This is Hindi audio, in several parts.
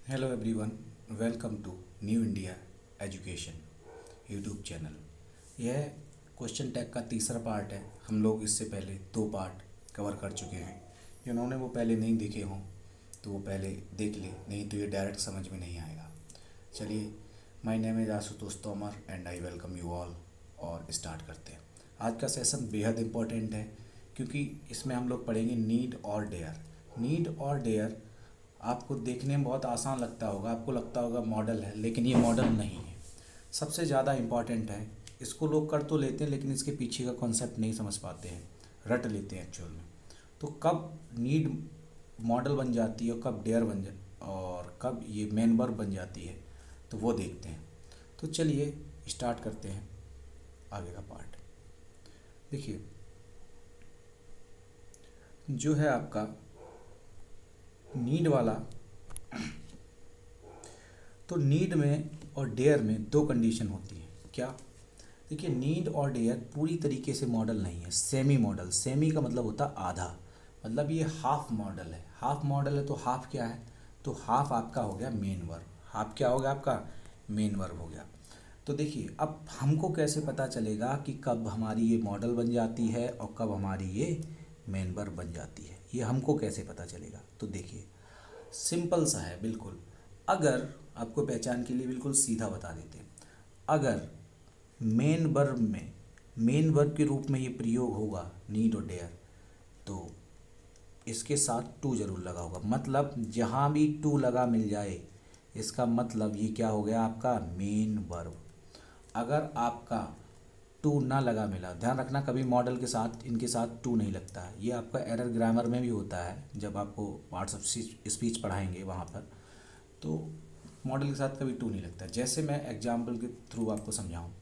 Hello everyone, welcome to new India education YouTube channel. यह क्वेश्चन टैग का तीसरा पार्ट है। हम लोग इससे पहले दो पार्ट कवर कर चुके हैं। जिन्होंने वो पहले नहीं देखे हों तो वो पहले देख ले, नहीं तो ये डायरेक्ट समझ में नहीं आएगा। चलिए, my name is Ashutosh Tomar and I welcome you all. और स्टार्ट करते हैं। आज का सेशन बेहद इम्पोर्टेंट है क्योंकि इसमें हम लोग पढ़ेंगे नीड और डेयर। नीड और डेयर आपको देखने में बहुत आसान लगता होगा, आपको लगता होगा मॉडल है, लेकिन ये मॉडल नहीं है। सबसे ज़्यादा इम्पॉर्टेंट है। इसको लोग कर तो लेते हैं लेकिन इसके पीछे का कॉन्सेप्ट नहीं समझ पाते हैं, रट लेते हैं एक्चुअल में। तो कब नीड मॉडल बन जाती है और कब डेयर बन जा और कब ये मेन वर्ब बन जाती है, तो वो देखते हैं। तो चलिए स्टार्ट करते हैं आगे का पार्ट। देखिए, जो है आपका नीड वाला, तो नीड में और डेयर में दो कंडीशन होती है। क्या? देखिए, नीड और डेयर पूरी तरीके से मॉडल नहीं है, सेमी मॉडल। सेमी का मतलब होता है आधा, मतलब ये हाफ मॉडल है। हाफ मॉडल है तो हाफ क्या है? तो हाफ आपका हो गया मेन वर्ब। हाफ क्या हो गया आपका? मेन वर्ब हो गया। तो देखिए, अब हमको कैसे पता चलेगा कि कब हमारी ये मॉडल बन जाती है और कब हमारी ये मेन वर्ब बन जाती है? ये हमको कैसे पता चलेगा? तो देखिए, सिंपल सा है बिल्कुल। अगर आपको पहचान के लिए बिल्कुल सीधा बता देते हैं, अगर मेन वर्ब में मेन वर्ब के रूप में ये प्रयोग होगा नीड और डेयर, तो इसके साथ टू जरूर लगा होगा। मतलब जहाँ भी टू लगा मिल जाए, इसका मतलब ये क्या हो गया आपका? Main verb. अगर आपका टू ना लगा मिला, ध्यान रखना कभी मॉडल के साथ इनके साथ टू नहीं लगता है। ये आपका एरर ग्रामर में भी होता है, जब आपको पार्ट्स ऑफ स्पीच पढ़ाएंगे वहाँ पर, तो मॉडल के साथ कभी टू नहीं लगता। जैसे मैं एग्जाम्पल के थ्रू आपको समझाऊँ।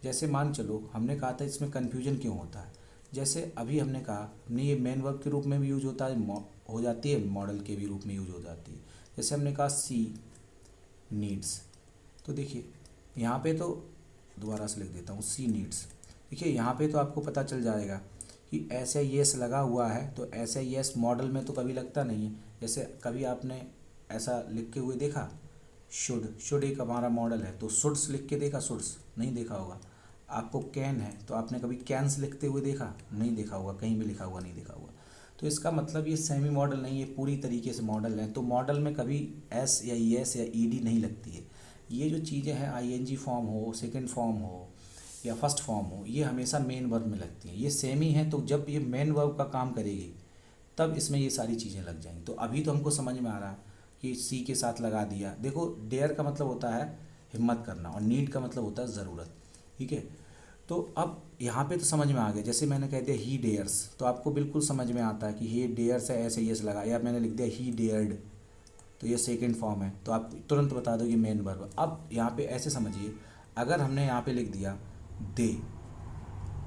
जैसे मान चलो हमने कहा था इसमें कन्फ्यूजन क्यों होता है। जैसे अभी हमने कहा, हमने ये मेन वर्ब के रूप में भी यूज होता है, हो जाती है, मॉडल के भी रूप में यूज हो जाती है। जैसे हमने कहा सी नीड्स, तो देखिए यहाँ पे तो दोबारा से लिख देता हूँ, सी नीड्स। देखिए यहाँ पे तो आपको पता चल जाएगा कि ऐसे येस लगा हुआ है, तो ऐसे येस मॉडल में तो कभी लगता नहीं है। जैसे कभी आपने ऐसा लिख के हुए देखा, शुड एक हमारा मॉडल है, तो शुड्स लिख के देखा? शुड्स नहीं देखा होगा। आपको कैन है तो आपने कभी कैंस लिखते हुए देखा? नहीं देखा होगा, कहीं भी लिखा हुआ नहीं देखा होगा। तो इसका मतलब ये सेमी मॉडल नहीं है, पूरी तरीके से मॉडल है। तो मॉडल में कभी एस या ईएस या ईडी नहीं लगती है। ये जो चीज़ें हैं, आईएनजी फॉर्म हो, सेकंड फॉर्म हो या फर्स्ट फॉर्म हो, ये हमेशा मेन वर्ब में लगती हैं। ये सेमी है, तो जब ये मेन वर्ब का काम करेगी तब इसमें ये सारी चीज़ें लग जाएंगी। तो अभी तो हमको समझ में आ रहा है कि सी के साथ लगा दिया। देखो, डेयर का मतलब होता है हिम्मत करना और नीड का मतलब होता है ज़रूरत। ठीक है, तो अब यहाँ पे तो समझ में आ गया। जैसे मैंने कह दिया ही डेयर्स, तो आपको बिल्कुल समझ में आता है कि ही डेयर्स है, ऐसे यस लगा, या मैंने लिख दिया ही डेयर्ड, तो ये सेकंड फॉर्म है, तो आप तुरंत बता दो कि मेन वर्ब। अब यहाँ पे ऐसे समझिए, अगर हमने यहाँ पे लिख दिया दे,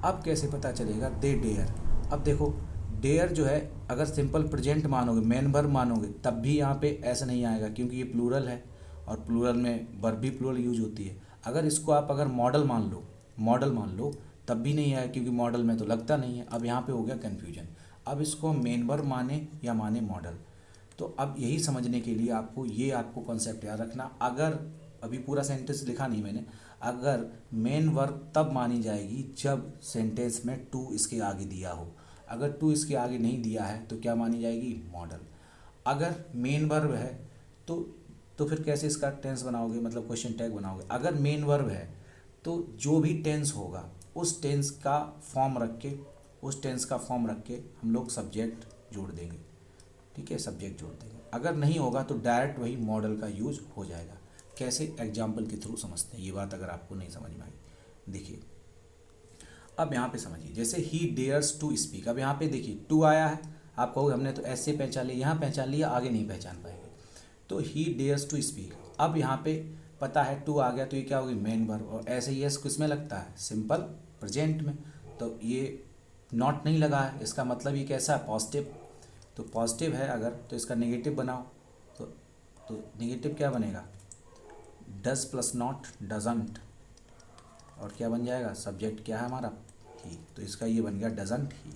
अब कैसे पता चलेगा दे डेयर? अब देखो, डेयर जो है अगर सिंपल प्रेजेंट मानोगे, मेन वर्ब मानोगे, तब भी यहाँ पे ऐसा नहीं आएगा क्योंकि ये प्लूरल है और प्लूरल में वर्ब भी प्लूरल यूज होती है। अगर इसको आप अगर मॉडल मान लो तब भी नहीं आएगा क्योंकि मॉडल में तो लगता नहीं है। अब यहाँ पे हो गया कन्फ्यूजन। अब इसको हम मेन वर्ब माने या माने मॉडल, तो अब यही समझने के लिए आपको कॉन्सेप्ट याद रखना। अगर अभी पूरा सेंटेंस लिखा नहीं मैंने, अगर मेन वर्ब तब मानी जाएगी जब सेंटेंस में टू इसके आगे दिया हो। अगर टू इसके आगे नहीं दिया है तो क्या मानी जाएगी? मॉडल। अगर मेन वर्ब है तो फिर कैसे इसका टेंस बनाओगे, मतलब क्वेश्चन टैग बनाओगे? अगर मेन वर्ब है तो जो भी टेंस होगा उस टेंस का फॉर्म रख के हम लोग सब्जेक्ट जोड़ देंगे। ठीक है, सब्जेक्ट जोड़ देंगे। अगर नहीं होगा तो डायरेक्ट वही मॉडल का यूज हो जाएगा। कैसे? एग्जाम्पल के थ्रू समझते हैं ये बात, अगर आपको नहीं समझ में आई। देखिए, अब यहाँ पे समझिए, जैसे ही डेयर्स टू स्पीक। अब यहाँ पे देखिए टू आया है, आप कहोगे हमने तो ऐसे पहचान लिया, यहाँ पहचान लिया, आगे नहीं पहचान पाएंगे। तो ही डेयर्स टू स्पीक, अब यहाँ पे पता है टू आ गया, तो ये क्या होगी? Main verb. और ऐसे ही यस किस में लगता है? सिंपल प्रेजेंट में। तो ये नॉट नहीं लगा है, इसका मतलब ये कैसा है? पॉजिटिव। तो पॉजिटिव है अगर, तो इसका नेगेटिव बनाओ, तो नेगेटिव क्या बनेगा? Does plus not, doesn't. और क्या बन जाएगा? सब्जेक्ट क्या है हमारा? ही। तो इसका ये बन गया डजंट ही।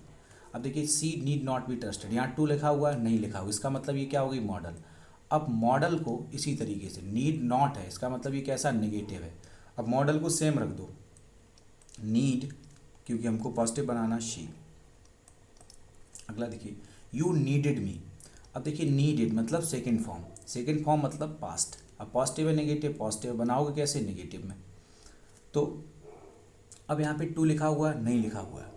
अब देखिए, सी नीड नॉट बी ट्रस्टेड, यहाँ टू लिखा हुआ है, नहीं लिखा हुआ, इसका मतलब ये क्या होगी? मॉडल। अब मॉडल को इसी तरीके से नीड नॉट है, इसका मतलब ये कैसा नेगेटिव है। अब मॉडल को सेम रख दो, नीड क्योंकि हमको पॉजिटिव बनाना शी। अगला देखिए यू नीडेड मी। अब देखिए नीडेड मतलब सेकंड फॉर्म, सेकंड फॉर्म मतलब पास्ट। अब पॉजिटिव है नेगेटिव, पॉजिटिव बनाओगे कैसे नेगेटिव में। तो अब यहाँ पे टू लिखा हुआ है, नहीं लिखा हुआ है,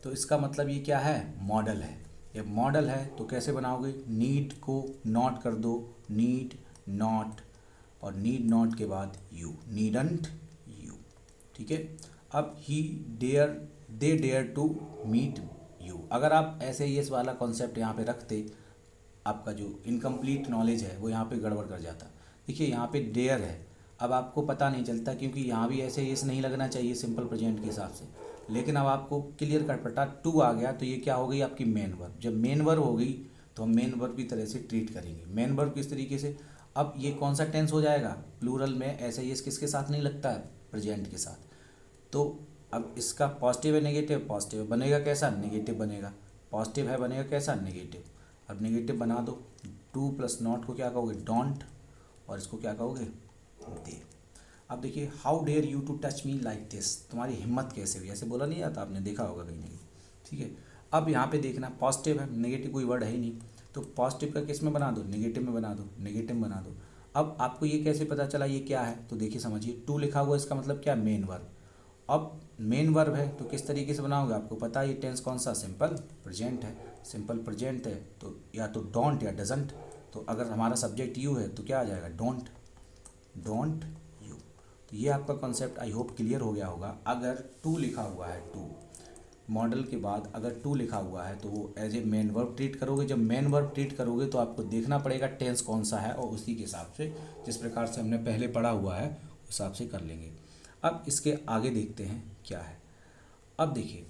तो इसका मतलब ये क्या है, मॉडल है। ये मॉडल है तो कैसे बनाओगे, नीड को नॉट कर दो, नीड नॉट, और नीड नॉट के बाद यू, नीडंट यू। ठीक है। अब he dare, they dare to meet you. अगर आप ऐसे ही इस वाला कॉन्सेप्ट यहाँ पे रखते, आपका जो इनकम्प्लीट नॉलेज है वो यहाँ पे गड़बड़ कर जाता। देखिए यहाँ पे डेयर है, अब आपको पता नहीं चलता क्योंकि यहाँ भी ऐसे येस नहीं लगना चाहिए सिंपल प्रेजेंट के हिसाब से, लेकिन अब आपको क्लियर कट पटा टू आ गया तो ये क्या हो गई आपकी मेन वर्ब। जब मेन वर्ब हो गई तो हम मेन वर्ब की तरह से ट्रीट करेंगे। मेन वर्ब किस तरीके से, अब ये कौन सा टेंस हो जाएगा, प्लूरल में ऐसे येस किसके साथ नहीं लगता है, प्रेजेंट के साथ। तो अब इसका पॉजिटिव है नेगेटिव, पॉजिटिव बनेगा कैसा, नेगेटिव बनेगा, पॉजिटिव है बनेगा कैसा, नेगेटिव। अब नेगेटिव बना दो, टू प्लस नॉट को क्या कहोगे, डोंट, और इसको क्या कहोगे, दे। अब देखिए how dare you to touch me like this, तुम्हारी हिम्मत कैसे हुई, ऐसे बोला नहीं जाता, आपने देखा होगा कहीं ना कहीं। ठीक है। अब यहाँ पे देखना पॉजिटिव है, नेगेटिव कोई वर्ड है ही नहीं, तो पॉजिटिव का किस में बना दो, नेगेटिव में बना दो, नेगेटिव में बना दो। अब आपको ये कैसे पता चला ये क्या है, तो देखिए समझिए, टू लिखा हुआ इसका मतलब क्या, मेन वर्ब। अब मेन वर्ब है तो किस तरीके से बनाओगे, आपको पता है ये टेंस कौन सा, सिंपल प्रेजेंट है। सिंपल प्रेजेंट है तो या तो डोंट या डजंट, तो अगर हमारा सब्जेक्ट यू है तो क्या आ जाएगा, डोंट, डोंट यू। तो ये आपका कॉन्सेप्ट आई होप क्लियर हो गया होगा। अगर टू लिखा हुआ है, टू मॉडल के बाद अगर टू लिखा हुआ है तो वो as a main verb treat करोगे। जब मेन वर्ब ट्रीट करोगे तो आपको देखना पड़ेगा टेंस कौन सा है, और उसी के हिसाब से जिस प्रकार से हमने पहले पढ़ा हुआ है उस हिसाब से कर लेंगे। अब इसके आगे देखते हैं क्या है। अब देखिए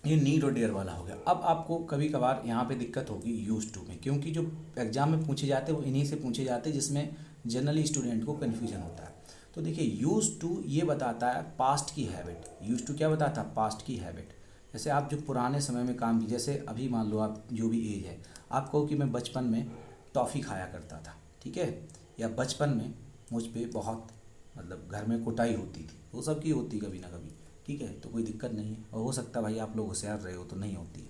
ये नीड और डेयर वाला हो गया। अब आपको कभी कभार यहाँ पे दिक्कत होगी यूज टू में, क्योंकि जो एग्जाम में पूछे जाते हैं वो इन्हीं से पूछे जाते हैं जिसमें जनरली स्टूडेंट को कन्फ्यूजन होता है। तो देखिए यूज टू ये बताता है पास्ट की हैबिट। यूज टू क्या बताता है, पास्ट की हैबिट। जैसे आप जो पुराने समय में काम की, जैसे अभी मान लो आप जो भी एज है, आप कहो कि मैं बचपन में टॉफ़ी खाया करता था, ठीक है, या बचपन में मुझ पर बहुत मतलब घर में कुटाई होती थी, वो सब की होती कभी ना कभी, ठीक है, तो कोई दिक्कत नहीं है। और हो सकता है भाई आप लोग होशियार रहे हो तो नहीं होती है।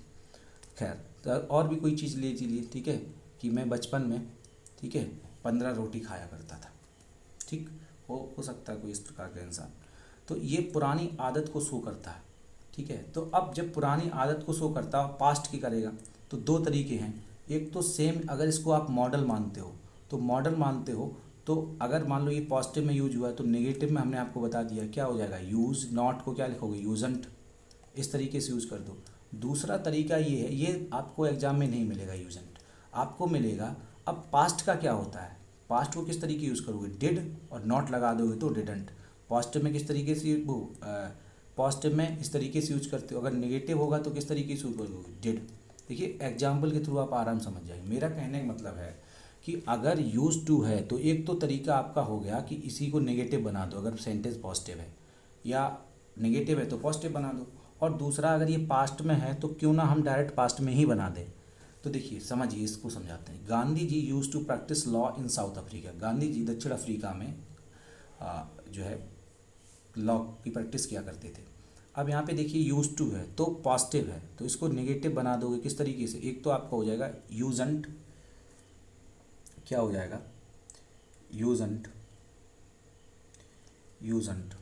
खैर तो और भी कोई चीज़ ले लीजिए, ठीक है, कि मैं बचपन में, ठीक है, 15 रोटी खाया करता था, ठीक, हो सकता है कोई इस प्रकार का इंसान। तो ये पुरानी आदत को शो करता है, ठीक है। तो अब जब पुरानी आदत को शो करता है, पास्ट की करेगा, तो दो तरीके हैं। एक तो सेम, अगर इसको आप मॉडल मानते हो तो मॉडल मानते हो, तो अगर मान लो ये पॉजिटिव में यूज हुआ है तो नेगेटिव में हमने आपको बता दिया क्या हो जाएगा, यूज़। नॉट को क्या लिखोगे, यूजंट, इस तरीके से यूज़ कर दो। दूसरा तरीका ये है, ये आपको एग्जाम में नहीं मिलेगा यूजंट, आपको मिलेगा। अब पास्ट का क्या होता है, पास्ट को किस तरीके यूज़ करोगे, डिड, और नॉट लगा दोगे तो डिडंट। पॉजिटिव में किस तरीके से वो पॉजिटिव में इस तरीके से यूज करते हो, अगर नेगेटिव होगा तो किस तरीके से यूज करोगे, डिड। देखिए एग्जाम्पल के थ्रू आप आराम समझ जाएंगे। मेरा कहने का मतलब है कि अगर यूज टू है तो एक तो तरीका आपका हो गया कि इसी को नेगेटिव बना दो अगर सेंटेंस पॉजिटिव है, या नेगेटिव है तो पॉजिटिव बना दो। और दूसरा अगर ये पास्ट में है तो क्यों ना हम डायरेक्ट पास्ट में ही बना दें। तो देखिए समझिए, इसको समझाते हैं। Gandhi ji use to practice law in South Africa. Gandhi ji दक्षिण अफ्रीका में जो है लॉ की प्रैक्टिस किया करते थे। अब यहाँ पे देखिए यूज टू है तो पॉजिटिव है, तो इसको नेगेटिव बना दोगे किस तरीके से, एक तो आपका हो जाएगा यूजंट, क्या हो जाएगा, यूजंट, यूजंट,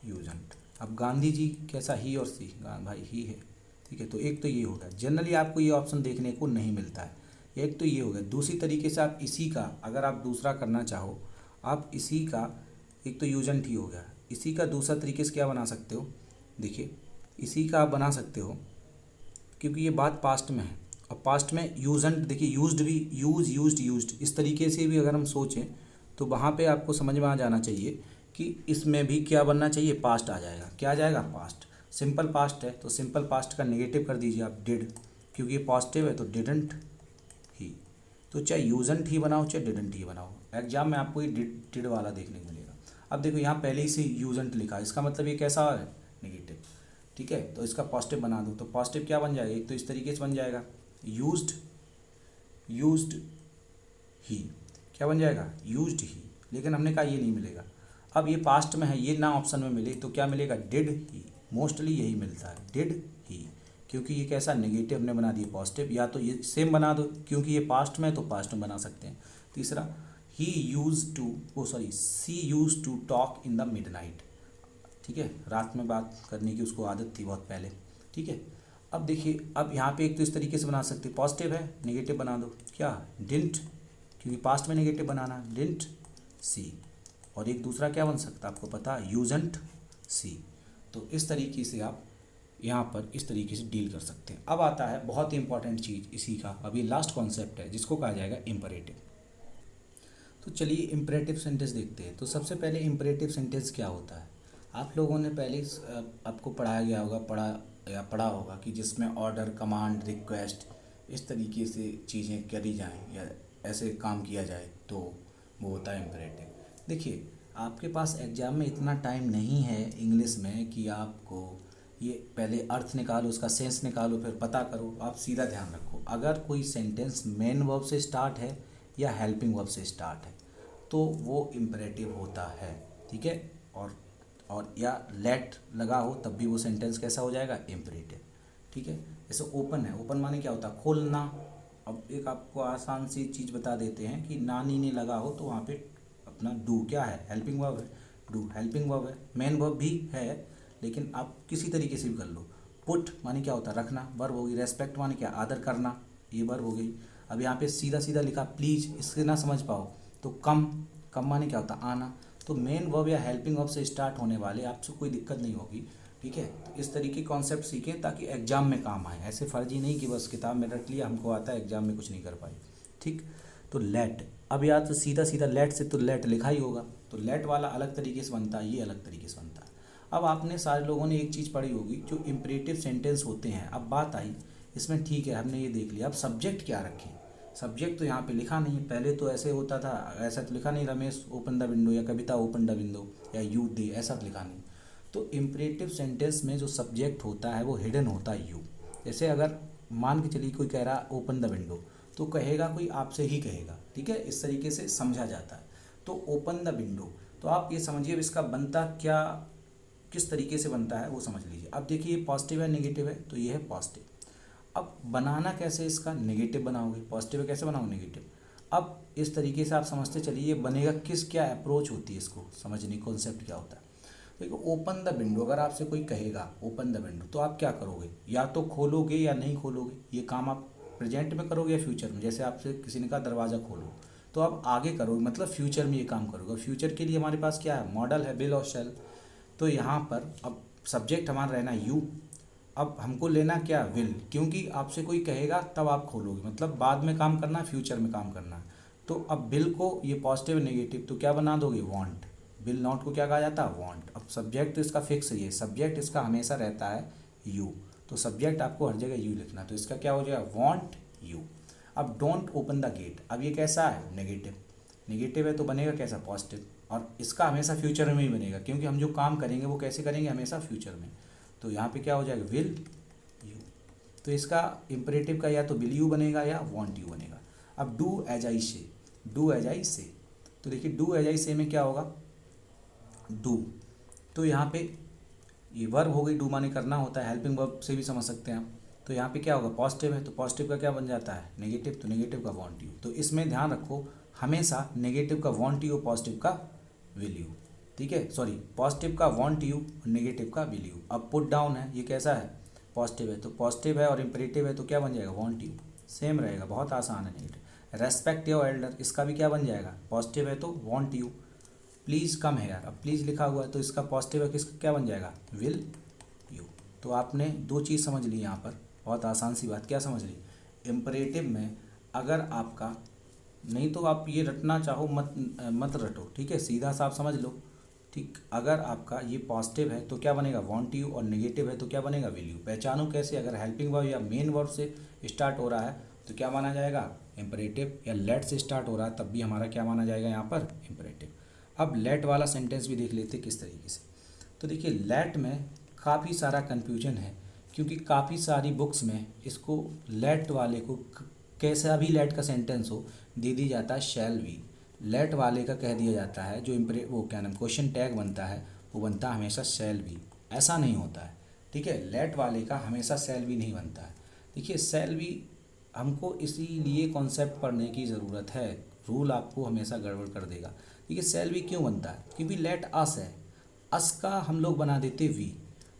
यूजंट। अब गांधी जी कैसा, ही और सी, भाई ही है, ठीक है, तो एक तो ये होगा। जनरली आपको ये ऑप्शन देखने को नहीं मिलता है, एक तो ये हो गया। दूसरी तरीके से आप इसी का, अगर आप दूसरा करना चाहो, आप इसी का, एक तो यूजंट ही हो गया, इसी का दूसरा तरीके से क्या बना सकते हो, देखिए इसी का आप बना सकते हो, क्योंकि ये बात पास्ट में है, और पास्ट में यूजंट, देखिए यूज्ड भी, यूज्ड, इस तरीके से भी अगर हम सोचें तो वहाँ पे आपको समझ में आ जाना चाहिए कि इसमें भी क्या बनना चाहिए, पास्ट आ जाएगा। क्या आ जाएगा, पास्ट। सिंपल पास्ट है तो सिंपल पास्ट का नेगेटिव कर दीजिए आप, डिड, क्योंकि ये पॉजिटिव है तो डिडंट ही। तो चाहे यूजंट ही बनाओ चाहे डिडंट ही बनाओ, एग्जाम में आपको ये डिड वाला देखने को मिलेगा। अब देखो यहाँ पहले ही से यूजंट लिखा, इसका मतलब ये कैसा है, नेगेटिव, ठीक है, तो इसका पॉजिटिव बना दो। तो पॉजिटिव क्या बन जाएगा, एक तो इस तरीके से बन जाएगा यूज्ड, यूज्ड ही, क्या बन जाएगा, यूज्ड ही। लेकिन हमने कहा ये नहीं मिलेगा। अब ये पास्ट में है, ये ना ऑप्शन में मिले तो क्या मिलेगा, डिड ही। मोस्टली यही मिलता है, डिड ही, क्योंकि ये कैसा नेगेटिव हमने बना दिया पॉजिटिव। या तो ये सेम बना दो, क्योंकि ये पास्ट में है तो पास्ट में बना सकते हैं। तीसरा, he use to, oh sorry, she use to talk in the midnight, ठीक है, रात में बात करने की उसको आदत थी बहुत पहले, ठीक है। अब देखिए, अब यहाँ पे एक तो इस तरीके से बना सकते, पॉजिटिव है नेगेटिव बना दो, क्या, डिडंट, क्योंकि पास्ट में नेगेटिव बनाना, डिडंट सी। और एक दूसरा क्या बन सकता है आपको पता, यूजंट सी। तो इस तरीके से आप यहाँ पर इस तरीके से डील कर सकते हैं। अब आता है बहुत ही इंपॉर्टेंट चीज़ इसी का, अब ये लास्ट कॉन्सेप्ट है जिसको कहा जाएगा इम्परेटिव। तो चलिए इम्परेटिव सेंटेंस देखते हैं। तो सबसे पहले इम्परेटिव सेंटेंस क्या होता है, आप लोगों ने पहले आपको पढ़ाया गया होगा, पढ़ा होगा कि जिसमें ऑर्डर, कमांड, रिक्वेस्ट, इस तरीके से चीज़ें करी जाएं या ऐसे काम किया जाए तो वो होता है इम्परेटिव। देखिए, आपके पास एग्ज़ाम में इतना टाइम नहीं है इंग्लिश में कि आपको ये पहले अर्थ निकालो, उसका सेंस निकालो, फिर पता करो। आप सीधा ध्यान रखो, अगर कोई सेंटेंस मेन वर्ब से स्टार्ट है या हेल्पिंग वर्ब से स्टार्ट है तो वो इम्परेटिव होता है, ठीक है। और या लेट लगा हो तब भी वो सेंटेंस कैसा हो जाएगा, इम्परेटिव, ठीक है। जैसे ओपन है, ओपन माने क्या होता है, खोलना। अब एक आपको आसान सी चीज़ बता देते हैं कि नानी ने लगा हो तो वहाँ पे अपना डू क्या है, हेल्पिंग वर्ब है, डू हेल्पिंग वर्ब है, मेन वर्ब भी है लेकिन आप किसी तरीके से भी कर लो। पुट माने क्या होता है, रखना, वर्ब होगी। रेस्पेक्ट माने क्या, आदर करना, ये वर्ब हो गई। अब यहाँ पे सीधा सीधा लिखा प्लीज़, इससे ना समझ पाओ तो कम, कम माने क्या होता है, आना। तो मेन वर्ब या हेल्पिंग वर्ब से स्टार्ट होने वाले आपसे कोई दिक्कत नहीं होगी, ठीक है। तो इस तरीके कॉन्सेप्ट सीखें ताकि एग्जाम में काम आए। ऐसे फर्जी नहीं कि बस किताब में रख लिया, हमको आता है, एग्जाम में कुछ नहीं कर पाए, ठीक। तो लेट, अब या तो सीधा सीधा लेट से तो लेट लिखा ही होगा, तो लेट वाला अलग तरीके से बनता है, ये अलग तरीके से बनता है। अब आपने सारे लोगों ने एक चीज़ पढ़ी होगी जो इम्परेटिव सेंटेंस होते हैं। अब बात आई इसमें, ठीक है हमने ये देख लिया, अब सब्जेक्ट क्या रखें। सब्जेक्ट तो यहाँ पे लिखा नहीं है, पहले तो ऐसे होता था, ऐसा तो लिखा नहीं रमेश ओपन द विंडो या कविता ओपन द विंडो या यू दे, ऐसा तो लिखा नहीं। तो इम्परेटिव सेंटेंस में जो सब्जेक्ट होता है वो हिडन होता है, यू। जैसे अगर मान के चलिए कोई कह रहा ओपन द विंडो तो कहेगा कोई आपसे ही कहेगा, ठीक है, इस तरीके से समझा जाता है। तो ओपन द विंडो, तो आप ये समझिए इसका बनता क्या, किस तरीके से बनता है वो समझ लीजिए। अब देखिए ये पॉजिटिव है नेगेटिव है, तो ये है पॉजिटिव। अब बनाना कैसे इसका, नेगेटिव बनाओगे, पॉजिटिव कैसे बनाओगे, नेगेटिव। अब इस तरीके से आप समझते चलिए ये बनेगा किस, क्या अप्रोच होती है इसको समझने, कॉन्सेप्ट क्या होता है। देखो ओपन द विंडो, अगर आपसे कोई कहेगा ओपन द विंडो तो आप क्या करोगे, या तो खोलोगे या नहीं खोलोगे। ये काम आप प्रेजेंट में करोगे या फ्यूचर में। जैसे आपसे किसी ने कहा दरवाज़ा खोलो तो आप आगे करोगे, मतलब फ्यूचर में ये काम करोगे। फ्यूचर के लिए हमारे पास क्या है, मॉडल है, विल और शैल। तो यहाँ पर अब सब्जेक्ट हमारा रहना यू, अब हमको लेना क्या, विल, क्योंकि आपसे कोई कहेगा तब आप खोलोगे, मतलब बाद में काम करना है, फ्यूचर में काम करना है। तो अब बिल को ये पॉजिटिव नेगेटिव तो क्या बना दोगे, वांट। बिल नॉट को क्या कहा जाता है, वांट। अब सब्जेक्ट तो इसका फिक्स ही है, सब्जेक्ट इसका हमेशा रहता है यू, तो सब्जेक्ट आपको हर जगह यू लिखना, तो इसका क्या हो जाएगा, वांट यू। अब डोंट ओपन द गेट, अब ये कैसा है, नेगेटिव, नेगेटिव है तो बनेगा कैसा, पॉजिटिव। और इसका हमेशा फ्यूचर में ही बनेगा क्योंकि हम जो काम करेंगे वो कैसे करेंगे, हमेशा फ्यूचर में। तो यहाँ पे क्या हो जाएगा, विल यू। तो इसका इम्परेटिव का या तो विल यू बनेगा या वांट यू बनेगा। अब डू एज आई से, डू एज आई से, तो देखिए डू एज आई से में क्या होगा, डू, तो यहाँ पे ये वर्ब हो गई, डू माने करना होता है, हेल्पिंग वर्ब से भी समझ सकते हैं आप। तो यहाँ पे क्या होगा, पॉजिटिव है तो पॉजिटिव का क्या बन जाता है, नेगेटिव, तो नेगेटिव का वांट यू। तो इसमें ध्यान रखो हमेशा नेगेटिव का वांट यू, पॉजिटिव का विल यू, ठीक है, सॉरी पॉजिटिव का वांट यू, नेगेटिव का विल यू। अब पुट डाउन है, ये कैसा है, पॉजिटिव है, तो पॉजिटिव है और इम्परेटिव है तो क्या बन जाएगा, वांट यू, सेम रहेगा, बहुत आसान है। नेगेटिव, रेस्पेक्ट योर एल्डर, इसका भी क्या बन जाएगा, पॉजिटिव है तो वांट यू। प्लीज़ कम है यार, अब प्लीज़ लिखा हुआ है तो इसका पॉजिटिव है, किसका क्या बन जाएगा, विल यू। तो आपने दो चीज़ समझ ली यहाँ पर, बहुत आसान सी बात, क्या समझ ली, इम्परेटिव में अगर आपका, नहीं तो आप ये रटना चाहो मत रटो, ठीक है, सीधा सा आप समझ लो, ठीक। अगर आपका ये पॉजिटिव है तो क्या बनेगा, वांट यू, और नेगेटिव है तो क्या बनेगा, विल यू। पहचानो कैसे, अगर हेल्पिंग वर्ब या मेन वर्ब से स्टार्ट हो रहा है तो क्या माना जाएगा, इम्परेटिव, या लेट से स्टार्ट हो रहा है तब भी हमारा क्या माना जाएगा यहाँ पर, इम्परेटिव। अब लेट वाला सेंटेंस भी देख लेते किस तरीके से। तो देखिए लेट में काफ़ी सारा कन्फ्यूजन है क्योंकि काफ़ी सारी बुक्स में इसको लेट वाले को कैसा भी लेट का सेंटेंस हो दे दी जाता है शैल बी। लेट वाले का कह दिया जाता है जो वो क्या नाम क्वेश्चन टैग बनता है वो बनता है हमेशा शैल बी, ऐसा नहीं होता है। ठीक है, लेट वाले का हमेशा शैल बी नहीं बनता है। देखिए शैल बी हमको इसीलिए कॉन्सेप्ट पढ़ने की ज़रूरत है, रूल आपको हमेशा गड़बड़ कर देगा। देखिए शैल बी क्यों बनता है, क्योंकि लेट अस है, अस का हम लोग बना देते वी,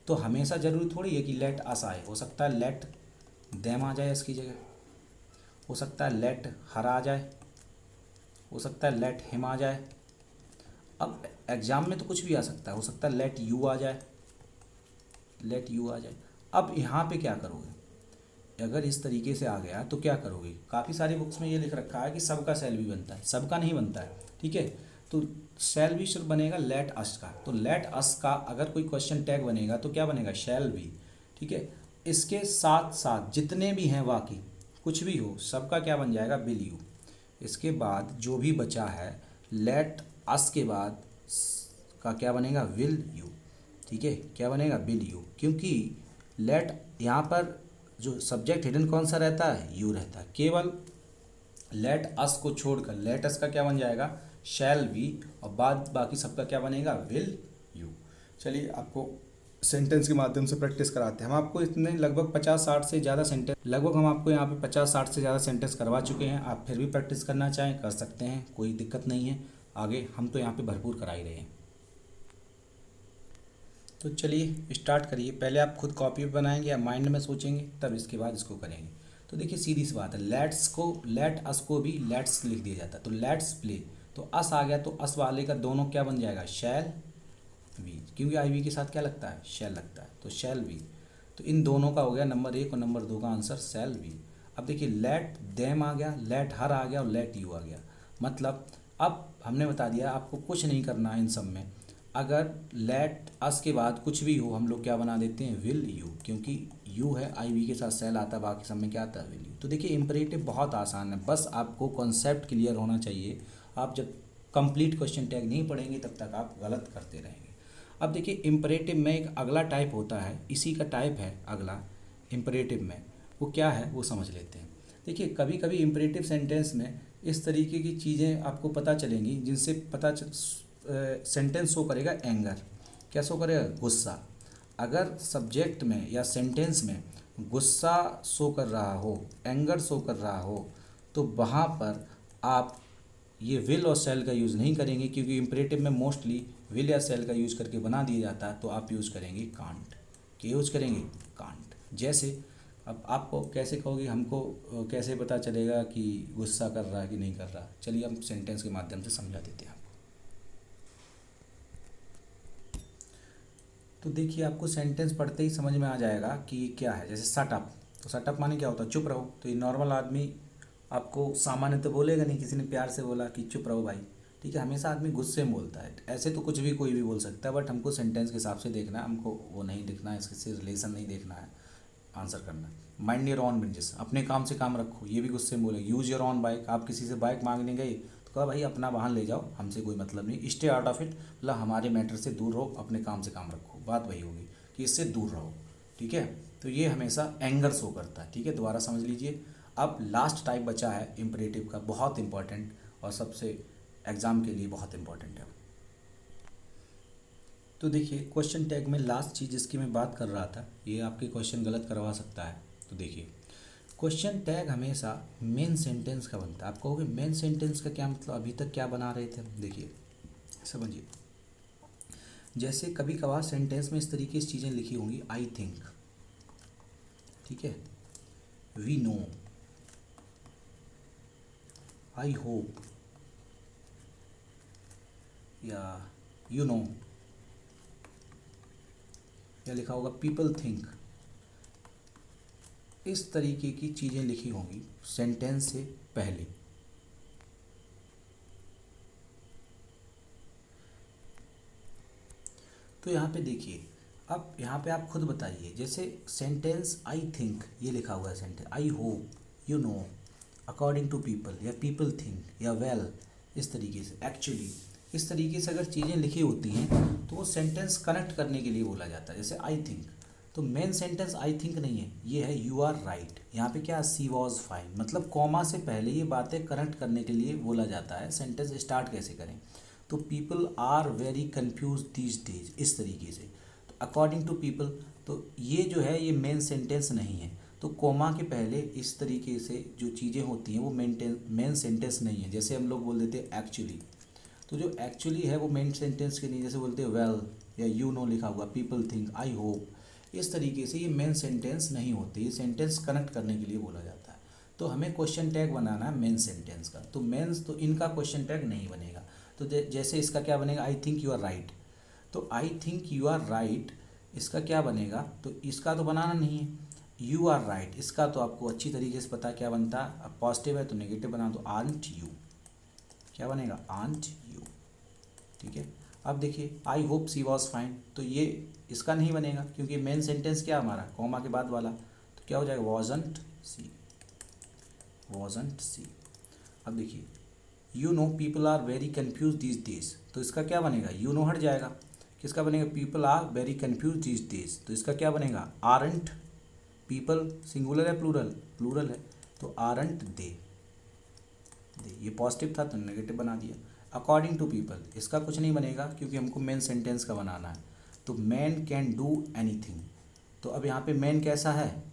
तो हमेशा ज़रूरी थोड़ी है कि लेट अस आए। हो सकता है लेट देम आ जाए इसकी जगह, हो सकता है लेट हर आ जाए, हो सकता है लेट हिम आ जाए। अब एग्ज़ाम में तो कुछ भी आ सकता है, हो सकता है लेट यू आ जाए, लेट यू आ जाए। अब यहाँ पे क्या करोगे, अगर इस तरीके से आ गया तो क्या करोगे, काफ़ी सारी बुक्स में ये लिख रखा है कि सबका शैल बी बनता है, सबका नहीं बनता है। ठीक है, तो शैल बी सिर्फ बनेगा लेट अस का, तो लेट अस का अगर कोई क्वेश्चन टैग बनेगा तो क्या बनेगा शैल बी। ठीक है, इसके साथ साथ जितने भी हैं बाकी कुछ भी हो सबका क्या बन जाएगा विल यू। इसके बाद जो भी बचा है लेट अस के बाद का क्या बनेगा विल यू। ठीक है, क्या बनेगा विल यू, क्योंकि लेट यहाँ पर जो सब्जेक्ट हिडन कौन सा रहता है, यू रहता है। केवल लेट अस को छोड़कर लेट अस का क्या बन जाएगा शैल बी, और बाद बाकी सबका क्या बनेगा विल यू। चलिए आपको सेंटेंस के माध्यम से प्रैक्टिस कराते हैं। हम आपको इतने लगभग 50-60 से ज़्यादा सेंटेंस, लगभग हम आपको यहाँ पे 50-60 से ज़्यादा सेंटेंस करवा चुके हैं। आप फिर भी प्रैक्टिस करना चाहें कर सकते हैं, कोई दिक्कत नहीं है। आगे हम तो यहाँ पे भरपूर करा ही रहे हैं। तो चलिए स्टार्ट करिए। पहले आप खुद कॉपी पे बनाएंगे या माइंड में सोचेंगे, तब इसके बाद इसको करेंगे। तो देखिए सीधी सी बात है, लेट्स को लेट अस को भी लेट्स लिख दिया जाता है, तो लेट्स प्ले, तो अस आ गया तो अस वाले का दोनों क्या बन जाएगा शैल वी, क्योंकि आई वी के साथ क्या लगता है शैल लगता है, तो शैल वी। तो इन दोनों का हो गया नंबर 1 और नंबर 2 का आंसर शैल वी। अब देखिए लेट देम आ गया, लेट हर आ गया और लेट यू आ गया। मतलब अब हमने बता दिया आपको कुछ नहीं करना है इन सब में। अगर लेट अस के बाद कुछ भी हो हम लोग क्या बना देते हैं विल यू, क्योंकि यू है आई वी के साथ सेल आता है, बाकी सब में क्या आता है विल यू। तो देखिए इम्परेटिव बहुत आसान है, बस आपको कॉन्सेप्ट क्लियर होना चाहिए। आप जब कंप्लीट क्वेश्चन टैग नहीं पढ़ेंगे तब तक आप गलत करते रहेंगे। अब देखिए इम्परेटिव में एक अगला टाइप होता है, इसी का टाइप है अगला इम्परेटिव में, वो क्या है वो समझ लेते हैं। देखिए कभी कभी इम्परेटिव सेंटेंस में इस तरीके की चीज़ें आपको पता चलेंगी जिनसे सेंटेंस शो करेगा एंगर, क्या शो करेगा गुस्सा। अगर सब्जेक्ट में या सेंटेंस में गुस्सा शो कर रहा हो, एंगर शो कर रहा हो, तो वहाँ पर आप ये विल और सेल का यूज़ नहीं करेंगे, क्योंकि इम्परेटिव में मोस्टली विल या सेल का यूज़ करके बना दिया जाता है। तो आप यूज़ करेंगे कांट, क्या यूज़ करेंगे कांट। जैसे अब आपको कैसे कहोगे, हमको कैसे पता चलेगा कि गुस्सा कर रहा है कि नहीं कर रहा, चलिए हम सेंटेंस के माध्यम से समझा देते हैं। तो देखिए आपको सेंटेंस पढ़ते ही समझ में आ जाएगा कि ये क्या है। जैसे शट अप, तो शट अप माने क्या होता है चुप रहो। तो ये नॉर्मल आदमी आपको सामान्य तो बोलेगा नहीं, किसी ने प्यार से बोला कि चुप रहो भाई, ठीक है, हमेशा आदमी गुस्से में बोलता है। ऐसे तो कुछ भी कोई भी बोल सकता है, बट हमको सेंटेंस के हिसाब से देखना है, हमको वो नहीं देखना है, इससे रिलेशन नहीं देखना है, आंसर करना है। माइंड योर ऑन बिजनेस, अपने काम से काम रखो, ये भी गुस्से में बोले। यूज़ योर ऑन बाइक, आप किसी से बाइक मांगने गए तो कहा भाई अपना वाहन ले जाओ, हमसे कोई मतलब नहीं। स्टे आउट ऑफ इट, मतलब हमारे मैटर से दूर रहो, अपने काम से काम रखो। बात वही होगी कि इससे दूर रहो, ठीक है। तो ये हमेशा एंगर शो करता है, ठीक है, दोबारा समझ लीजिए। अब लास्ट टाइप बचा है इम्परेटिव का, बहुत इंपॉर्टेंट और सबसे एग्ज़ाम के लिए बहुत इंपॉर्टेंट है। तो देखिए क्वेश्चन टैग में लास्ट चीज़ जिसकी मैं बात कर रहा था, ये आपके क्वेश्चन गलत करवा सकता है। तो देखिए क्वेश्चन टैग हमेशा मेन सेंटेंस का बनता है। आप कहोगे मेन सेंटेंस का क्या मतलब, अभी तक क्या बना रहे थे। देखिए समझिए, जैसे कभी कभार सेंटेंस में इस तरीके से चीज़ें लिखी होंगी, आई थिंक, ठीक है, वी नो, आई होप, या यू नो, या लिखा होगा पीपल थिंक। इस तरीके की चीज़ें लिखी होंगी सेंटेंस से पहले। तो यहाँ पे देखिए, अब यहाँ पे आप खुद बताइए, जैसे सेंटेंस आई थिंक ये लिखा हुआ है, sentence I hope, you know, according to people, या पीपल थिंक, या वेल, इस तरीके से, एक्चुअली, इस तरीके से अगर चीज़ें लिखी होती हैं तो वो सेंटेंस कनेक्ट करने के लिए बोला जाता है। जैसे आई थिंक, तो मेन सेंटेंस आई थिंक नहीं है, ये है यू आर राइट। यहाँ पे क्या, सी वॉज फाइन, मतलब कॉमा से पहले ये बातें कनेक्ट करने के लिए बोला जाता है सेंटेंस स्टार्ट कैसे करें। तो people are very confuse these days, इस तरीके से। तो अकॉर्डिंग टू पीपल, तो ये जो है ये मेन सेंटेंस नहीं है। तो कोमा के पहले इस तरीके से जो चीज़ें होती हैं वो मेन सेंटेंस नहीं है। जैसे हम लोग बोल देते हैं एक्चुअली, तो जो एक्चुअली है वो मेन सेंटेंस के नहीं। जैसे बोलते हैं वेल या यू नो लिखा हुआ, पीपल थिंक, आई होप, इस तरीके से ये मेन सेंटेंस नहीं होते। ये सेंटेंस कनेक्ट करने के लिए बोला जाता है। तो हमें क्वेश्चन टैग बनाना है मेन सेंटेंस का। तो मेंस, तो इनका क्वेश्चन टैग नहीं बनेगा। तो जैसे इसका क्या बनेगा, I think you are right. तो I think you are right, इसका क्या बनेगा, तो इसका तो बनाना नहीं है। यू आर राइट, इसका तो आपको अच्छी तरीके से पता क्या बनता है। अब पॉजिटिव है तो नेगेटिव बना दो, आंट यू, क्या बनेगा, आंट यू। ठीक है। अब देखिए I hope she was fine, तो ये इसका नहीं बनेगा क्योंकि मेन सेंटेंस क्या हमारा, कॉमा के बाद वाला। तो क्या हो जाएगा, वॉजंट सी, वॉजंट सी। अब देखिए you know people are very confuse these days, तो इसका क्या बनेगा, यू नो हट जाएगा, किसका बनेगा, people are very confuse these days, तो इसका क्या बनेगा, आरंट पीपल, सिंगुलर है प्लूरल, प्लूरल है, तो आरंट दे। ये पॉजिटिव था तो नेगेटिव बना दिया। अकॉर्डिंग टू पीपल, इसका कुछ नहीं बनेगा क्योंकि हमको मेन सेंटेंस का बनाना है। तो मैन कैन डू एनीथिंग, तो अब यहाँ पे मैन कैसा है,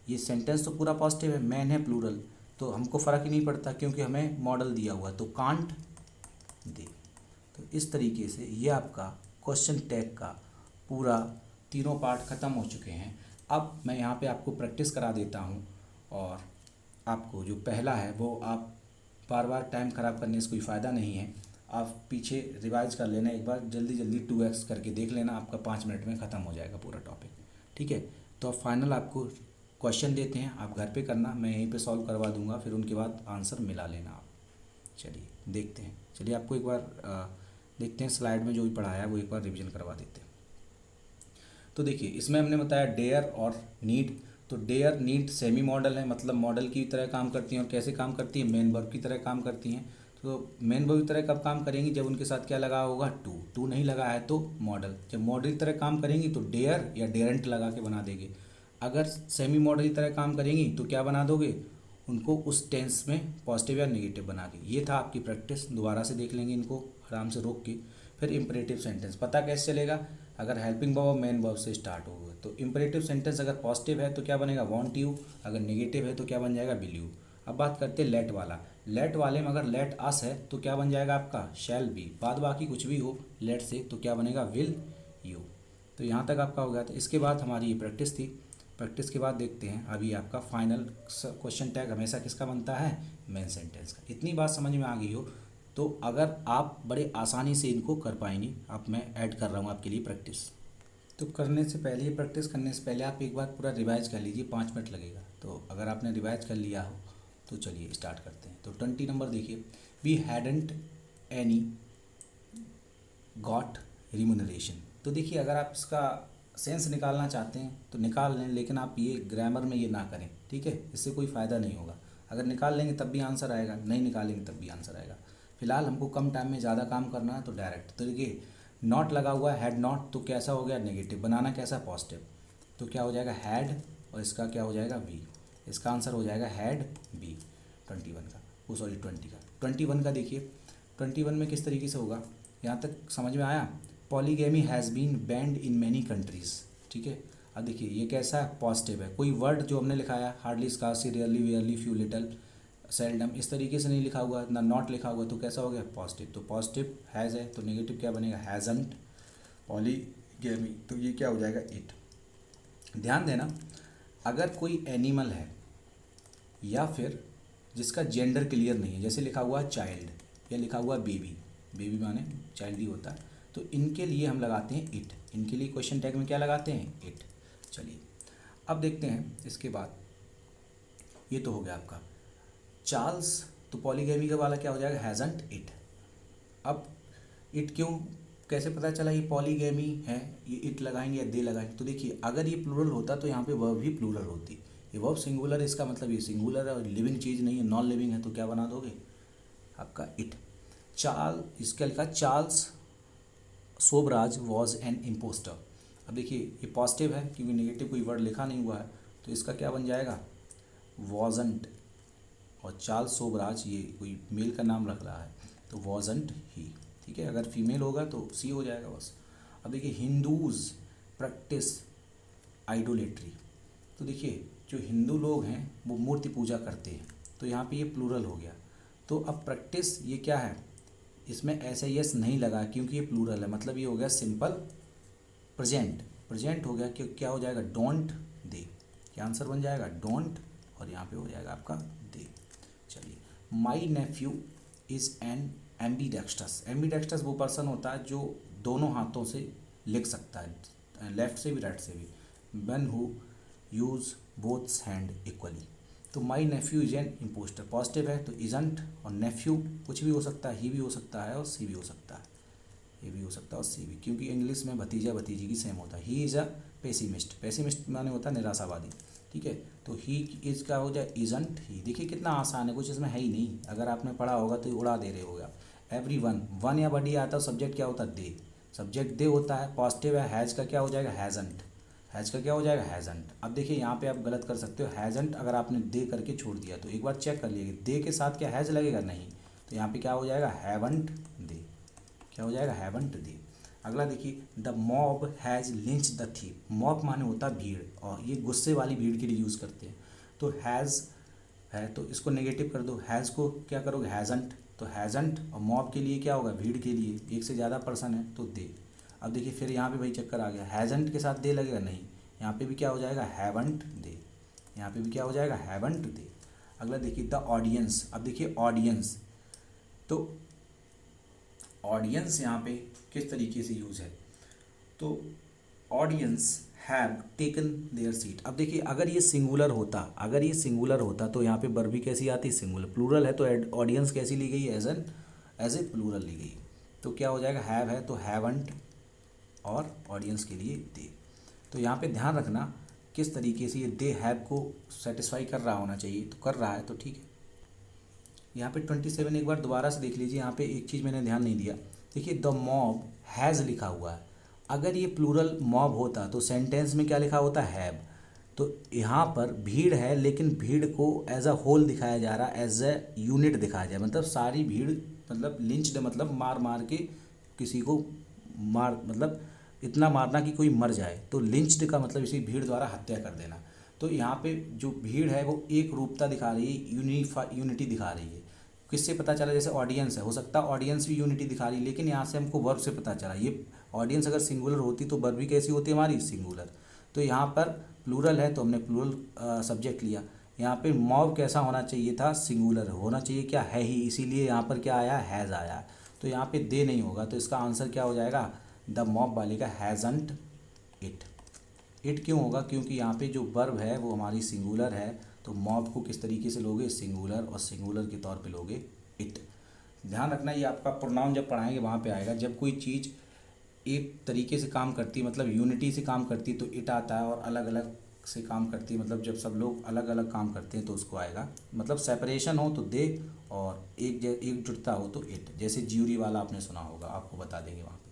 ये सेंटेंस तो पूरा पॉजिटिव है, मैन है प्लूरल, तो हमको फ़र्क ही नहीं पड़ता क्योंकि हमें मॉडल दिया हुआ है। तो कांट दे। तो इस तरीके से ये आपका क्वेश्चन टैग का पूरा तीनों पार्ट ख़त्म हो चुके हैं। अब मैं यहाँ पे आपको प्रैक्टिस करा देता हूँ, और आपको जो पहला है वो आप बार बार टाइम ख़राब करने से कोई फ़ायदा नहीं है। आप पीछे रिवाइज कर लेना एक बार, जल्दी जल्दी 2x करके देख लेना, आपका 5 मिनट में ख़त्म हो जाएगा पूरा टॉपिक। ठीक है। तो अब फाइनल आपको क्वेश्चन देते हैं, आप घर पे करना, मैं यहीं पे सॉल्व करवा दूंगा, फिर उनके बाद आंसर मिला लेना आप। चलिए देखते हैं, चलिए आपको एक बार देखते हैं स्लाइड में जो भी पढ़ाया है वो एक बार रिवीजन करवा देते हैं। तो देखिए इसमें हमने बताया डेयर और नीड। तो डेयर नीड सेमी मॉडल है, मतलब मॉडल की तरह काम करती हैं। और कैसे काम करती हैं, मेन वर्ब की तरह काम करती हैं। तो मेन वर्ब की तरह कब काम करेंगी, जब उनके साथ क्या लगा होगा, टू। टू नहीं लगा है तो मॉडल। जब मॉडल की तरह काम करेंगी तो डेयर या डेरेंट लगा के बना देंगे। अगर सेमी मॉडल की तरह काम करेंगी तो क्या बना दोगे, उनको उस टेंस में पॉजिटिव या नेगेटिव बना के। ये था आपकी प्रैक्टिस, दोबारा से देख लेंगे इनको आराम से रोक के। फिर इम्परेटिव सेंटेंस पता कैसे चलेगा, अगर हेल्पिंग वर्ब और मेन वर्ब से स्टार्ट होगा। तो इम्परेटिव सेंटेंस अगर पॉजिटिव है तो क्या बनेगा, वांट यू, अगर नेगेटिव है तो क्या बन जाएगा, विल यू। अब बात करते हैं लेट वाला। लेट वाले में अगर लेट अस है तो क्या बन जाएगा आपका, शैल बी। बाद बाकी कुछ भी हो लेट से तो क्या बनेगा, विल यू। तो यहाँ तक आपका हो गया था। इसके बाद हमारी ये प्रैक्टिस थी। प्रैक्टिस के बाद देखते हैं अभी आपका फाइनल क्वेश्चन टैग हमेशा किसका बनता है, मेन सेंटेंस का। इतनी बात समझ में आ गई हो तो अगर आप बड़े आसानी से इनको कर पाएंगे, अब मैं ऐड कर रहा हूँ आपके लिए प्रैक्टिस। तो करने से पहले, ये प्रैक्टिस करने से पहले आप एक बार पूरा रिवाइज कर लीजिए, 5 मिनट लगेगा। तो अगर आपने रिवाइज कर लिया हो तो चलिए स्टार्ट करते हैं। तो 20 नंबर देखिए, we hadn't any got remuneration. तो देखिए अगर आप इसका सेंस निकालना चाहते हैं तो निकाल लें, लेकिन आप ये ग्रामर में ये ना करें, ठीक है, इससे कोई फ़ायदा नहीं होगा। अगर निकाल लेंगे तब भी आंसर आएगा, नहीं निकालेंगे तब भी आंसर आएगा। फिलहाल हमको कम टाइम में ज़्यादा काम करना है तो डायरेक्ट। तो देखिए नॉट लगा हुआ है, हैड नॉट, तो कैसा हो गया, नेगेटिव। बनाना कैसा, पॉजिटिव। तो क्या हो जाएगा, हैड, और इसका क्या हो जाएगा, बी। इसका आंसर हो जाएगा हैड बी 21 का, वो सॉरी 20 का। 21 का देखिए, 21 में किस तरीके से होगा, यहाँ तक समझ में आया। Polygamy has been banned in many countries, ठीक है। अब देखिए ये कैसा है, पॉजिटिव है। कोई वर्ड जो हमने लिखा है, hardly, scarcely, rarely, barely, few, little, seldom, इस तरीके से नहीं लिखा हुआ ना, नॉट लिखा हुआ, तो कैसा हो गया, पॉजिटिव। तो पॉजिटिव हैज़ है तो नेगेटिव क्या बनेगा, हैज़ंट। पॉलीगैमी तो ये क्या हो जाएगा, इट। ध्यान देना, अगर कोई एनिमल है या फिर जिसका जेंडर क्लियर नहीं है, जैसे लिखा हुआ है चाइल्ड या लिखा हुआ बेबी, बेबी माने चाइल्ड ही होता है, तो इनके लिए हम लगाते हैं इट। इनके लिए क्वेश्चन टैग में क्या लगाते हैं, इट। चलिए अब देखते हैं इसके बाद, ये तो हो गया आपका चार्ल्स, तो पॉलीगैमी का वाला क्या हो जाएगा, हैज़ंट इट। अब इट क्यों, कैसे पता चला ये पॉलीगैमी है, ये इट लगाएंगे या दे लगाएंगे। तो देखिए अगर ये प्लूरल होता तो यहाँ पे वर्ब भी प्लूरल होती। ये वर्ब सिंगुलर है, इसका मतलब ये सिंगुलर है और लिविंग चीज़ नहीं है, नॉन लिविंग है, तो क्या बना दोगे आपका इट। इसका लिखा Charles Sobhraj was an impostor. अब देखिए ये पॉजिटिव है क्योंकि नेगेटिव कोई वर्ड लिखा नहीं हुआ है, तो इसका क्या बन जाएगा, वॉजंट। और चार्ल्स सोबराज ये कोई मेल का नाम रख रहा है, तो वॉजंट ही। ठीक है, अगर फीमेल होगा तो सी हो जाएगा बस। अब देखिए हिंदूज़ प्रैक्टिस आइडोलेट्री, तो देखिए जो हिंदू लोग हैं वो मूर्ति पूजा करते हैं, तो यहाँ पे ये प्लूरल हो गया। तो अब प्रैक्टिस ये क्या है, इसमें ऐसे यस नहीं लगा क्योंकि ये प्लूरल है, मतलब ये हो गया सिंपल प्रेजेंट। प्रेजेंट हो गया कि क्या हो जाएगा, डोंट दे। क्या आंसर बन जाएगा, डोंट, और यहाँ पे हो जाएगा आपका दे। चलिए, my nephew is an ambidextrous. Ambidextrous वो पर्सन होता है जो दोनों हाथों से लिख सकता है, लेफ्ट से भी राइट से भी। One who use both hand equally. तो my nephew is an impostor, positive है तो इजंट, और नेफ्यू कुछ भी हो सकता है, ही भी हो सकता है और सी भी हो सकता है, ये भी हो सकता है और सी भी, क्योंकि इंग्लिश में भतीजा भतीजी की सेम होता है। He is a pessimist, pessimist माने होता है निराशावादी। ठीक है, तो ही इज का हो जाए इजंट ही। देखिए कितना आसान है, कुछ इसमें है ही नहीं, अगर आपने पढ़ा होगा तो उड़ा दे रहे होगे आप। एवरी वन, वन या बडी आता है, सब्जेक्ट क्या होता है, दे। सब्जेक्ट दे होता है, पॉजिटिव है, हैज़ का क्या हो जाएगा, हैज़ंट। हैज़ का क्या हो जाएगा, हैज़ंट। अब देखिए यहाँ पे आप गलत कर सकते हो, हैज़ंट अगर आपने दे करके छोड़ दिया तो एक बार चेक कर लीजिए, दे के साथ क्या हैज़ लगेगा, नहीं, तो यहाँ पे क्या हो जाएगा, हैवंट दे। क्या हो जाएगा, हैवंट दे। अगला देखिए, the mob has lynch the thief. Mob माने होता है भीड़, और ये गुस्से वाली भीड़ के लिए यूज़ करते हैं। तो हैज़ है तो इसको नेगेटिव कर दो, हैज़ को क्या करोगे, हैज़ंट। तो हैज़ंट, और मॉब के लिए क्या होगा, भीड़ के लिए, एक से ज़्यादा पर्सन है तो दे। अब देखिए फिर यहाँ पे वही चक्कर आ गया, हैज़ंट के साथ दे लगेगा, नहीं, यहाँ पे भी क्या हो जाएगा, हैवंट दे। यहाँ पे भी क्या हो जाएगा, हैवंट दे। अगला देखिए, द ऑडियंस। अब देखिए ऑडियंस, तो ऑडियंस यहाँ पे किस तरीके से यूज़ है, तो audience have taken there seat. अब देखिए अगर ये सिंगुलर होता, अगर ये सिंगुलर होता तो यहाँ पे वर्ब भी कैसी आती, सिंगुलर। प्लूरल है तो ऑडियंस कैसी ली गई, एज ए प्लूरल ली गई। तो क्या हो जाएगा, हैव है तो हैवंट, और ऑडियंस के लिए दे। तो यहाँ पे ध्यान रखना किस तरीके से ये दे हैव को सेटिस्फाई कर रहा होना चाहिए, तो कर रहा है तो ठीक है। यहाँ पे 27 एक बार दोबारा से देख लीजिए, यहाँ पे एक चीज़ मैंने ध्यान नहीं दिया। देखिए द मॉब हैज़ लिखा हुआ है, अगर ये प्लूरल मॉब होता तो सेंटेंस में क्या लिखा होता, हैव। तो यहाँ पर भीड़ है लेकिन भीड़ को एज अ होल दिखाया जा रहा है, एज अ यूनिट दिखाया जाए, मतलब सारी भीड़, मतलब लिंच्ड मतलब मार मार के किसी को मार, मतलब इतना मारना कि कोई मर जाए। तो लिंच्ड का मतलब इसी भीड़ द्वारा हत्या कर देना। तो यहाँ पे जो भीड़ है वो एक रूपता दिखा रही है, यूनिटी दिखा रही है। किससे पता चला, जैसे ऑडियंस है, हो सकता है ऑडियंस भी यूनिटी दिखा रही है, लेकिन यहाँ से हमको वर्ब से पता चला, ये ऑडियंस अगर सिंगुलर होती तो वर्ब भी कैसी होती हमारी, सिंगुलर। तो यहाँ पर प्लूरल है तो हमने प्लूरल सब्जेक्ट लिया। यहाँ पे मॉब कैसा होना चाहिए था, सिंगुलर होना चाहिए, क्या है ही, इसीलिए यहाँ पर क्या आया, हैज़ आया। तो यहाँ पे दे नहीं होगा, तो इसका आंसर क्या हो जाएगा, द मॉब वाले का हैज़ंट इट। इट क्यों होगा, क्योंकि यहाँ पे जो वर्ब है वो हमारी सिंगुलर है, तो मॉब को किस तरीके से लोगे, सिंगुलर, और सिंगुलर के तौर पे लोगे इट। ध्यान रखना ये आपका प्रोनाउन जब पढ़ाएंगे वहाँ पे आएगा, जब कोई चीज़ एक तरीके से काम करती है, मतलब यूनिटी से काम करती है तो इट आता है, और अलग अलग से काम करती है, मतलब जब सब लोग अलग अलग काम करते हैं तो उसको आएगा, मतलब सेपरेशन हो तो दे, और एकजुटता हो तो इट। जैसे ज्यूरी वाला आपने सुना होगा, आपको बता देंगे वहाँ पे।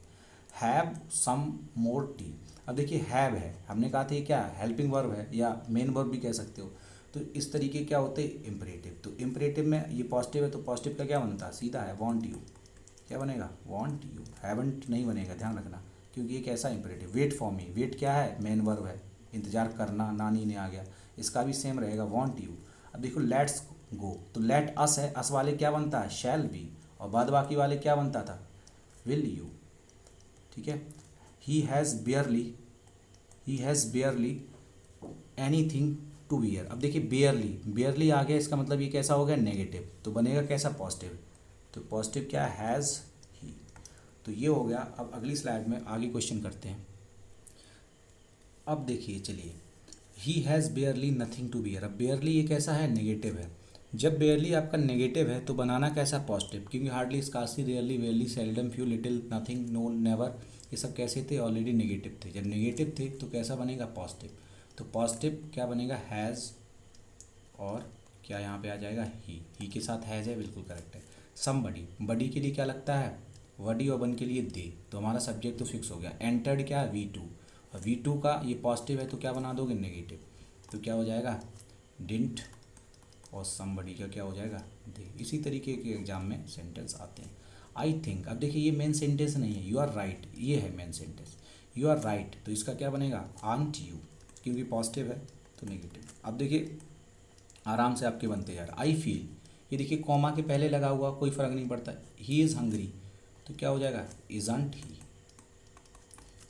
Have some more tea. अब देखिए हैव है, हमने कहा था ये क्या, हेल्पिंग वर्ब है या मेन वर्ब भी कह सकते हो। तो इस तरीके क्या होते हैं, इम्परेटिव। तो इम्परेटिव में ये पॉजिटिव है तो पॉजिटिव का क्या बनता है, सीधा है, वांट यू। क्या बनेगा, वांट यू, हैवंट नहीं बनेगा, ध्यान रखना, क्योंकि ये कैसा imperative. Wait for me, wait क्या है, मेन वर्ब है, इंतजार करना, नानी ने आ गया, इसका भी सेम रहेगा, वांट यू। अब देखो लेट्स गो, तो लेट अस है, अस वाले क्या बनता है, शैल बी, और बाद बाकी वाले क्या बनता था, विल यू। ठीक है, he has barely anything to bear. अब देखिए बेयरली आ गया, इसका मतलब ये कैसा हो गया, नेगेटिव, तो बनेगा कैसा, पॉजिटिव। तो पॉजिटिव क्या है, हैज़ ही। तो ये हो गया। अब अगली स्लाइड में आगे क्वेश्चन करते हैं। अब देखिए चलिए, he has barely nothing to bear. अब बेयरली ये कैसा है, नेगेटिव है। जब बेयरली आपका नेगेटिव है तो बनाना कैसा, पॉजिटिव, क्योंकि hardly, scarcely, rarely, barely, seldom, few, little, nothing, no, never, ये सब कैसे थे, ऑलरेडी नेगेटिव थे। जब नेगेटिव थे तो कैसा बनेगा, पॉजिटिव। तो पॉजिटिव क्या बनेगा, हैज़, और क्या यहाँ पे आ जाएगा, ही के साथ हैज़ है, बिल्कुल करेक्ट है। समबडी, बडी के लिए क्या लगता है, वडी, और बन के लिए दे, तो हमारा सब्जेक्ट तो फिक्स हो गया। एंटर्ड क्या है, V2, V2 का ये पॉजिटिव है तो क्या बना दोगे नेगेटिव, तो क्या हो जाएगा डिडंट और समबडी का क्या हो जाएगा दे। इसी तरीके के एग्जाम में सेंटेंस आते हैं। आई थिंक, अब देखिए ये मेन सेंटेंस नहीं है, यू आर राइट, ये है main sentence, you are right, तो इसका क्या बनेगा आंट यू, क्योंकि पॉजिटिव है तो नेगेटिव। अब देखिए आराम से आपके बनते यार। आई फील, ये देखिए कॉमा के पहले लगा हुआ कोई फ़र्क नहीं पड़ता, ही इज़ हंग्री, तो क्या हो जाएगा इज़ंट ही।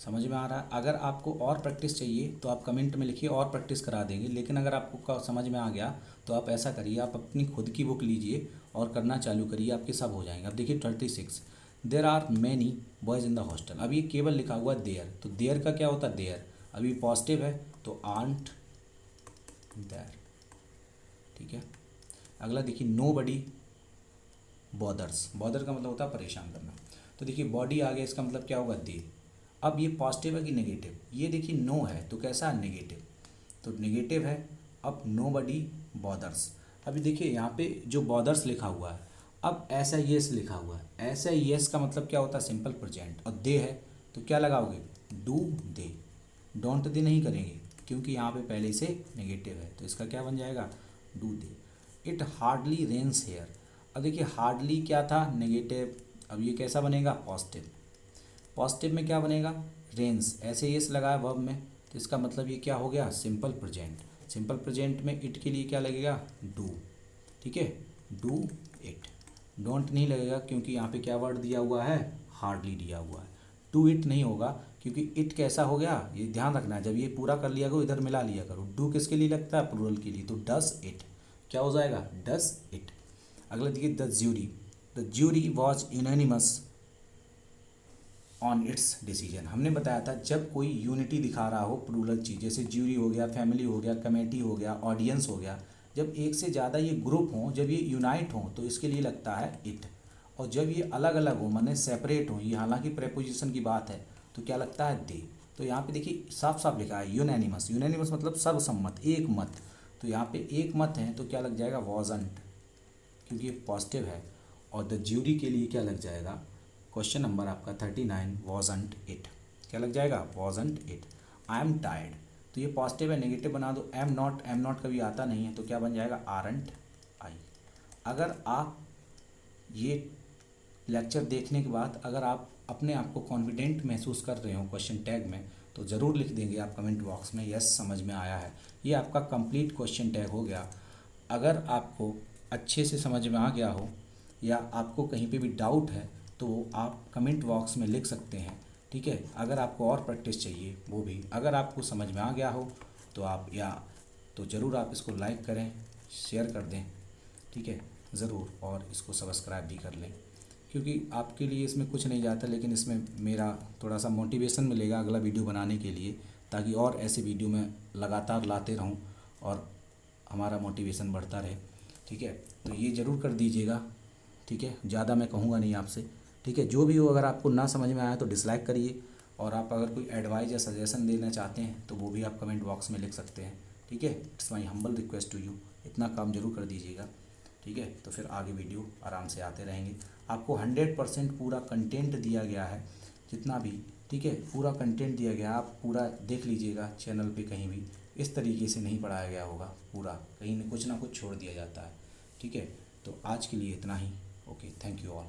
समझ में आ रहा है? अगर आपको और प्रैक्टिस चाहिए तो आप कमेंट में लिखिए, और प्रैक्टिस करा देंगे। लेकिन अगर आपको समझ में आ गया तो आप ऐसा करिए, आप अपनी खुद की बुक लीजिए और करना चालू करिए, आपके सब हो जाएंगे। अब देखिए 36, there are many boys in the hostel. अब ये केवल लिखा हुआ देयर, तो देयर का क्या होता है देयर, अभी पॉजिटिव है तो आंट देयर। ठीक है, अगला देखिए नो बडी बॉदर्स, बॉदर का मतलब होता है परेशान करना, तो देखिए बॉडी आ गया, इसका मतलब क्या होगा दे। अब ये पॉजिटिव है कि नेगेटिव, ये देखिए नो है तो कैसा है नेगेटिव, तो नेगेटिव है। अब नो बडी बॉदर्स, अभी देखिए यहाँ पे जो बॉदर्स लिखा हुआ है, अब ऐसा येस लिखा हुआ है, ऐसा येस का मतलब क्या होता है सिंपल प्रेजेंट, और दे है तो क्या लगाओगे डू दे, डोंट दे नहीं करेंगे क्योंकि यहाँ पे पहले से नेगेटिव है, तो इसका क्या बन जाएगा डू दे। इट हार्डली रेन्स हेयर, अब देखिए हार्डली क्या था नेगेटिव, अब ये कैसा बनेगा पॉजिटिव, पॉजिटिव में क्या बनेगा रेन्स, ऐसे येस लगाया वर्ब में, तो इसका मतलब ये क्या हो गया सिंपल प्रेजेंट। सिंपल प्रेजेंट में इट के लिए क्या लगेगा डू, ठीक है डू इट, डोंट नहीं लगेगा क्योंकि यहाँ पे क्या वर्ड दिया हुआ है हार्डली दिया हुआ है। डू इट नहीं होगा क्योंकि इट कैसा हो गया, ये ध्यान रखना है, जब ये पूरा कर लिया करो इधर मिला लिया करो। डू किसके लिए लगता है प्लूरल के लिए, तो डस इट क्या हो जाएगा डस इट। अगला देखिए the jury was unanimous on it's decision. हमने बताया था जब कोई यूनिटी दिखा रहा हो प्लूरल चीज़, जैसे ज्यूरी हो गया, फैमिली हो गया, कमेटी हो गया, ऑडियंस हो गया, जब एक से ज़्यादा ये ग्रुप हों, जब ये यूनाइट हों तो इसके लिए लगता है इट, और जब ये अलग अलग हो माने सेपरेट हो, ये हालांकि प्रेपोजिशन की बात है, तो क्या लगता है दे। तो यहाँ पे देखिए साफ साफ लिखा है यूनानिमस, यूनानिमस मतलब सर्वसम्मत एक मत, तो यहाँ पे एक मत है तो क्या लग जाएगा वॉजंट क्योंकि ये पॉजिटिव है, और द ज्यूरी के लिए क्या लग जाएगा क्वेश्चन नंबर आपका 39 वॉजंट इट, क्या लग जाएगा wasn't it. I am tired, तो ये पॉजिटिव है नेगेटिव बना दो, एम नॉट कभी आता नहीं है तो क्या बन जाएगा आरंट आई। अगर आप ये लेक्चर देखने के बाद अगर आप अपने आप को कॉन्फिडेंट महसूस कर रहे हो क्वेश्चन टैग में, तो ज़रूर लिख देंगे आप कमेंट बॉक्स में यस समझ में आया है। ये आपका कंप्लीट क्वेश्चन टैग हो गया। अगर आपको अच्छे से समझ में आ गया हो या आपको कहीं पे भी डाउट है तो आप कमेंट बॉक्स में लिख सकते हैं, ठीक है। अगर आपको और प्रैक्टिस चाहिए वो भी, अगर आपको समझ में आ गया हो तो आप तो ज़रूर आप इसको लाइक करें, शेयर कर दें, ठीक है ज़रूर, और इसको सब्सक्राइब भी कर लें क्योंकि आपके लिए इसमें कुछ नहीं जाता, लेकिन इसमें मेरा थोड़ा सा मोटिवेशन मिलेगा अगला वीडियो बनाने के लिए, ताकि और ऐसे वीडियो मैं लगातार लाते रहूं और हमारा मोटिवेशन बढ़ता रहे, ठीक है। तो ये ज़रूर कर दीजिएगा, ठीक है, ज़्यादा मैं कहूँगा नहीं आपसे, ठीक है। जो भी हो, अगर आपको ना समझ में आया तो डिसलाइक करिए, और आप अगर कोई एडवाइस या सजेशन देना चाहते हैं तो वो भी आप कमेंट बॉक्स में लिख सकते हैं, ठीक है। It's my humble request to you, इतना काम जरूर कर दीजिएगा, ठीक है। तो फिर आगे वीडियो आराम से आते रहेंगे। आपको 100% पूरा कंटेंट दिया गया है जितना भी, ठीक है, पूरा कंटेंट दिया गया है, आप पूरा देख लीजिएगा चैनल पे, कहीं भी इस तरीके से नहीं पढ़ाया गया होगा पूरा, कहीं कुछ ना कुछ छोड़ दिया जाता है, ठीक है। तो आज के लिए इतना ही, ओके, थैंक यू ऑल।